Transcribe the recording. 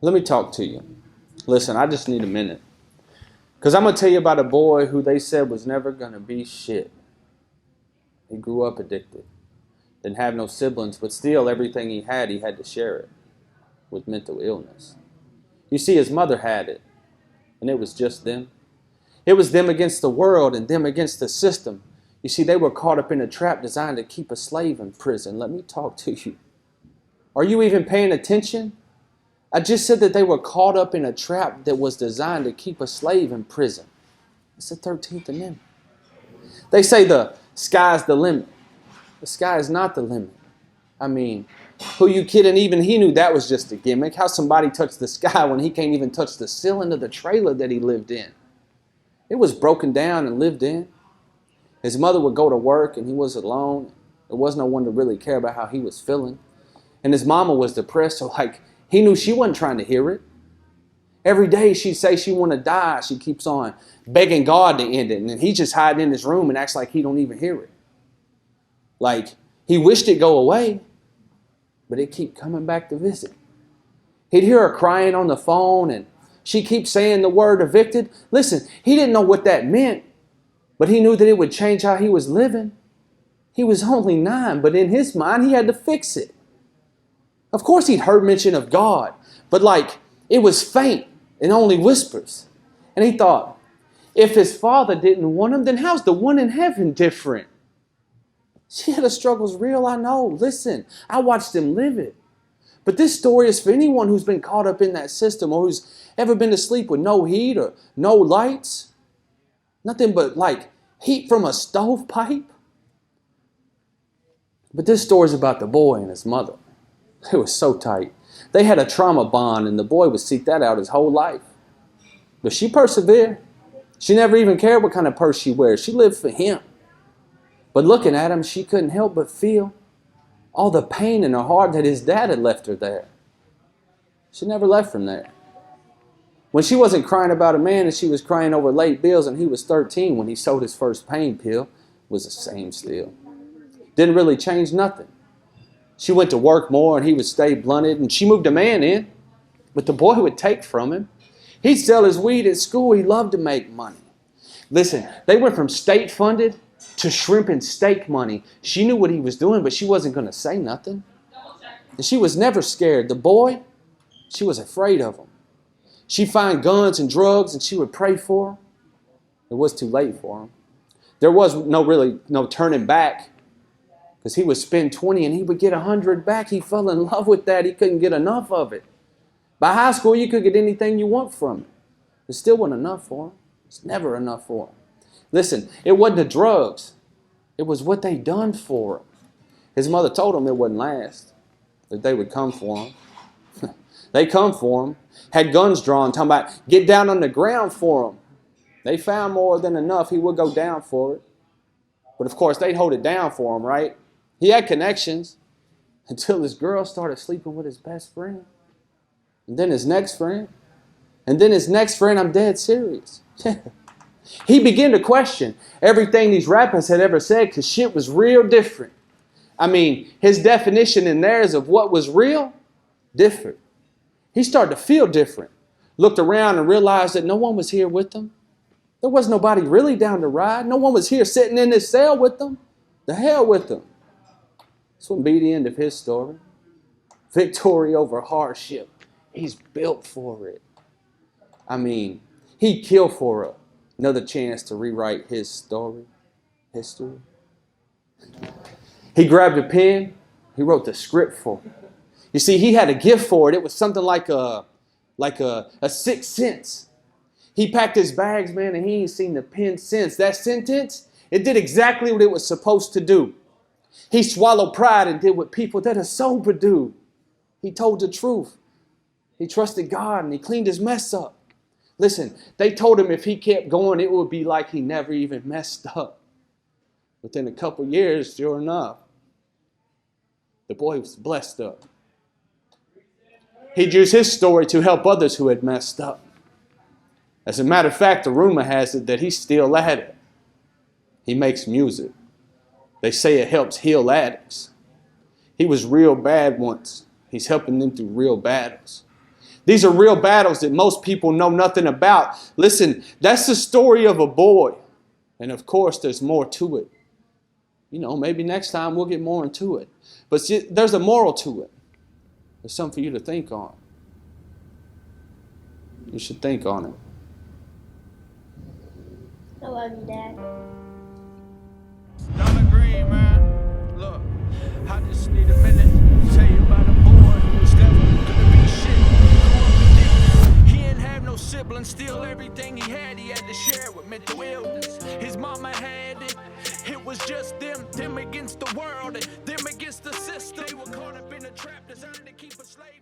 Let me talk to you. Listen, I just need a minute. Because I'm going to tell you about a boy who they said was never going to be shit. He grew up addicted. Didn't have no siblings, but still everything he had to share it with mental illness. You see, his mother had it, and it was just them. It was them against the world and them against the system. You see, they were caught up in a trap designed to keep a slave in prison. Let me talk to you. Are you even paying attention? I just said that they were caught up in a trap that was designed to keep a slave in prison. It's the 13th Amendment. They say the sky's the limit. The sky is not the limit. I mean, who you kidding? Even he knew that was just a gimmick. How somebody touched the sky when he can't even touch the ceiling of the trailer that he lived in? It was broken down and lived in. His mother would go to work and he was alone. There was no one to really care about how he was feeling. And his mama was depressed, so he knew she wasn't trying to hear it. Every day she'd say she want to die. She keeps on begging God to end it. And he's just hiding in his room and acts like he don't even hear it. Like he wished it'd go away, but it keep coming back to visit. He'd hear her crying on the phone and she keeps saying the word evicted. Listen, he didn't know what that meant, but he knew that it would change how he was living. He was only 9, but in his mind, he had to fix it. Of course, he'd heard mention of God, but it was faint and only whispers. And he thought, if his father didn't want him, then how's the one in heaven different? See, the struggle's real, I know. Listen, I watched him live it. But this story is for anyone who's been caught up in that system or who's ever been to sleep with no heat or no lights. Nothing but heat from a stovepipe. But this story's about the boy and his mother. It was so tight. They had a trauma bond and the boy would seek that out his whole life. But she persevered. She never even cared what kind of purse she wears. She lived for him. But looking at him, she couldn't help but feel all the pain in her heart that his dad had left her there. She never left from there. When she wasn't crying about a man and she was crying over late bills and he was 13 when he sold his first pain pill, it was the same still. Didn't really change nothing. She went to work more and he would stay blunted and she moved a man in, but the boy would take from him. He'd sell his weed at school. He loved to make money. Listen, they went from state funded to shrimp and steak money. She knew what he was doing, but she wasn't going to say nothing. And she was never scared. The boy, she was afraid of him. She'd find guns and drugs and she would pray for him. It was too late for him. There was no turning back because he would spend 20 and he would get 100 back. He fell in love with that. He couldn't get enough of it. By high school, you could get anything you want from it. It still wasn't enough for him. It's never enough for him. Listen, it wasn't the drugs. It was what they done for him. His mother told him it wouldn't last, that they would come for him. They come for him, had guns drawn, talking about get down on the ground for him. They found more than enough. He would go down for it. But of course, they'd hold it down for him, right? He had connections until this girl started sleeping with his best friend. And then his next friend. And then his next friend. I'm dead serious. He began to question everything these rappers had ever said because shit was real different. I mean, his definition and theirs of what was real, different. He started to feel different. Looked around and realized that no one was here with them. There was nobody really down to ride. No one was here sitting in this cell with them. The hell with them. This wouldn't be the end of his story. Victory over hardship. He's built for it. I mean, he'd kill for it. Another chance to rewrite his story, history. He grabbed a pen. He wrote the script for it. You see, he had a gift for it. It was something like a sixth sense. He packed his bags, man, and he ain't seen the pen since. That sentence, it did exactly what it was supposed to do. He swallowed pride and did what people that are sober do. He told the truth. He trusted God and he cleaned his mess up. Listen, they told him if he kept going, it would be like he never even messed up. Within a couple years, sure enough, the boy was blessed up. He'd use his story to help others who had messed up. As a matter of fact, the rumor has it that he's still at it. He makes music. They say it helps heal addicts. He was real bad once. He's helping them through real battles. These are real battles that most people know nothing about. Listen, that's the story of a boy. And of course, there's more to it. You know, maybe next time we'll get more into it. But see, there's a moral to it. There's something for you to think on. You should think on it. I love you, Dad. Don't agree, man. Look, I just need a minute to tell you about a boy who's never gonna be shit. Grew up addicted. He ain't have no siblings, still everything he had to share with mental illness. His mama had it. It was just them against the world, and them against the system. They were caught up in a trap designed to keep a slave.